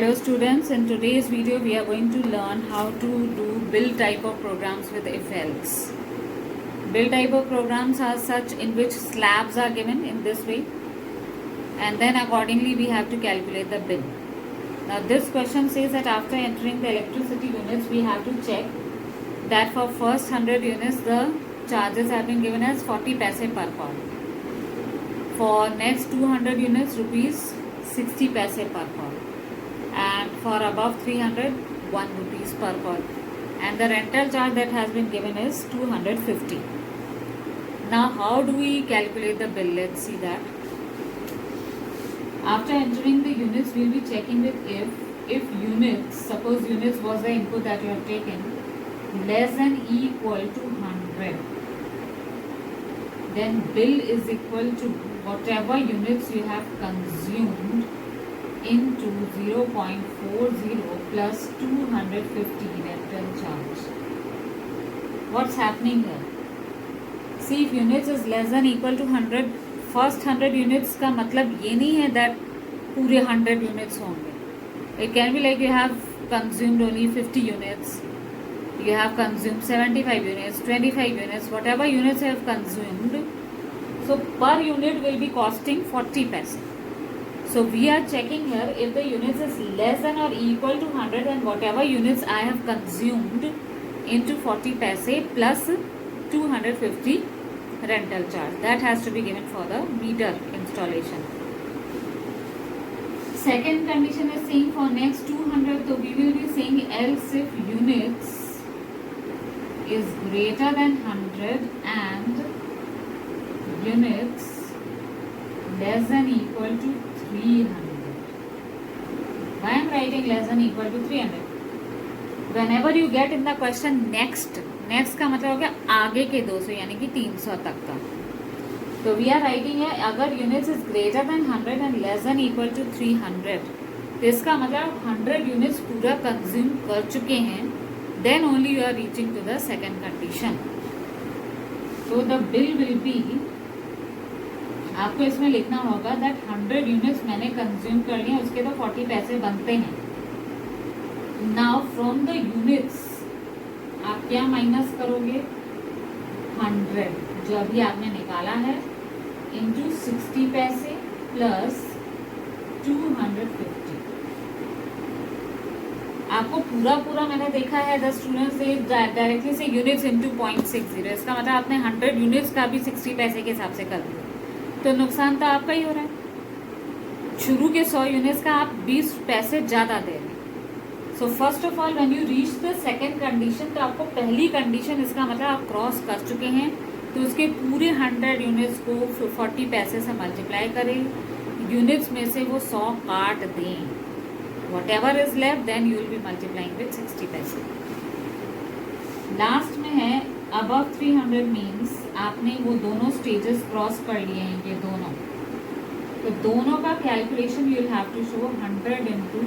Hello students, in today's video we are going to learn how to do bill type of programs with if else. Bill type of programs are such in which slabs are given in this way and then accordingly we have to calculate the bill. Now this question says that after entering the electricity units we have to check that for first 100 units the charges have been given as 40 paise per call. For next 200 units rupees 60 paise per call. And for above 300 1 rupees per call, and the rental charge that has been given is 250. Now how do we calculate the bill? Let's see that. After entering the units we will be checking with if units, suppose units was the input that you have taken, less than equal to 100, then bill is equal to whatever units you have consumed into 0.40 plus 250 rental charge. What's happening here? See, if units is less than equal to 100, first 100 units का मतलब ये नहीं है that पूरे 100 units होंगे. It can be like you have consumed only 50 units, you have consumed 75 units, 25 units, whatever units you have consumed. So per unit will be costing 40 paise. So we are checking here if the units is less than or equal to 100 and whatever units I have consumed into 40 paise plus 250 rental charge. That has to be given for the meter installation. Second condition is saying for next 200, so we will be saying else if units is greater than 100 and units less than equal to 300. Why I am writing less than equal to 300? Whenever you get in the question next का मतलब हो गया आगे के 200 यानी कि 300 तक का. तो we are writing है अगर units is greater than 100 and less than equal to 300, तो इसका मतलब 100 units पूरा consume कर चुके हैं, then only you are reaching to the second condition. So the bill will be, आपको इसमें लिखना होगा दैट 100 यूनिट्स मैंने कंज्यूम कर लिए, उसके तो 40 पैसे बनते हैं. नाउ फ्रॉम द यूनिट्स आप क्या माइनस करोगे? 100 जो अभी आपने निकाला है इंटू 60 पैसे प्लस 250. आपको पूरा मैंने देखा है 10 स्टूडेंट्स से डायरेक्टली से यूनिट्स इंटू 0.60. इसका मतलब आपने 100 यूनिट्स का भी 60 पैसे के हिसाब से कर दिया, तो नुकसान तो आपका ही हो रहा है. शुरू के 100 यूनिट्स का आप 20 पैसे ज़्यादा दे रहे हैं. So first of all when you reach the second condition, तो आपको पहली कंडीशन इसका मतलब आप क्रॉस कर चुके हैं, तो उसके पूरे 100 यूनिट्स को 40 पैसे से मल्टीप्लाई करें, यूनिट्स में से वो 100 काट दें, whatever is left then you will be multiplying with 60 पैसे. लास्ट में है अबव 300 मीन्स आपने वो दोनों स्टेजेस क्रॉस कर लिए हैं, ये दोनों, तो दोनों का calculation you will have to show 100 into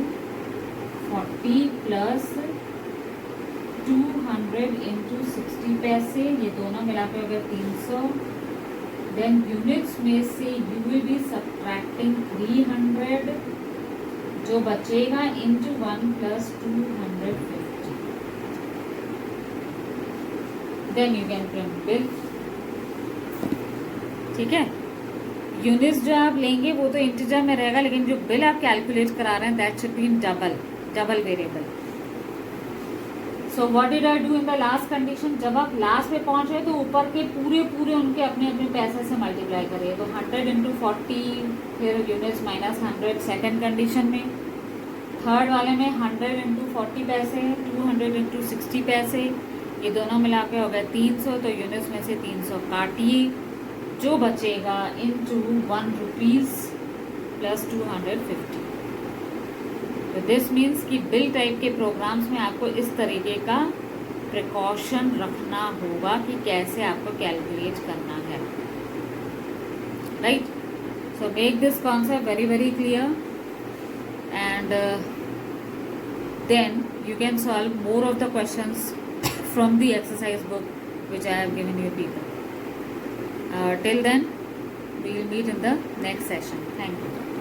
40 plus 200 into 60 पैसे, ये दोनों मिला के हो गया 300. देन यूनिट्स में से यू विल बी सब्ट्रैक्टिंग 300, जो बचेगा into 1 plus 250. Then you can print bill. ठीक है, यूनिट्स जो आप लेंगे वो तो इंटीजर में रहेगा, लेकिन जो बिल आप कैलकुलेट करा रहे हैं that should be in double variable. So what did I do in the last condition? जब आप लास्ट पे पहुंच रहे तो ऊपर के पूरे उनके अपने अपने पैसे से मल्टीप्लाई करिए. तो 100 इंटू 40 फिर यूनिट्स माइनस 100 सेकेंड कंडीशन में. थर्ड वाले में 100 इंटू 40 पैसे, 200 इंटू 60 पैसे, ये दोनों मिला के हो गए 300. तो यूनिट्स में से 300 काटिए, जो बचेगा इंटू 1 रुपीज़ प्लस 250. तो दिस मीन्स कि बिल टाइप के प्रोग्राम्स में आपको इस तरीके का प्रिकॉशन रखना होगा कि कैसे आपको कैलकुलेट करना है. Right, so make this concept very very clear and then you can solve more of the questions from the exercise book which I have given you people. Till then, we will meet in the next session. Thank you.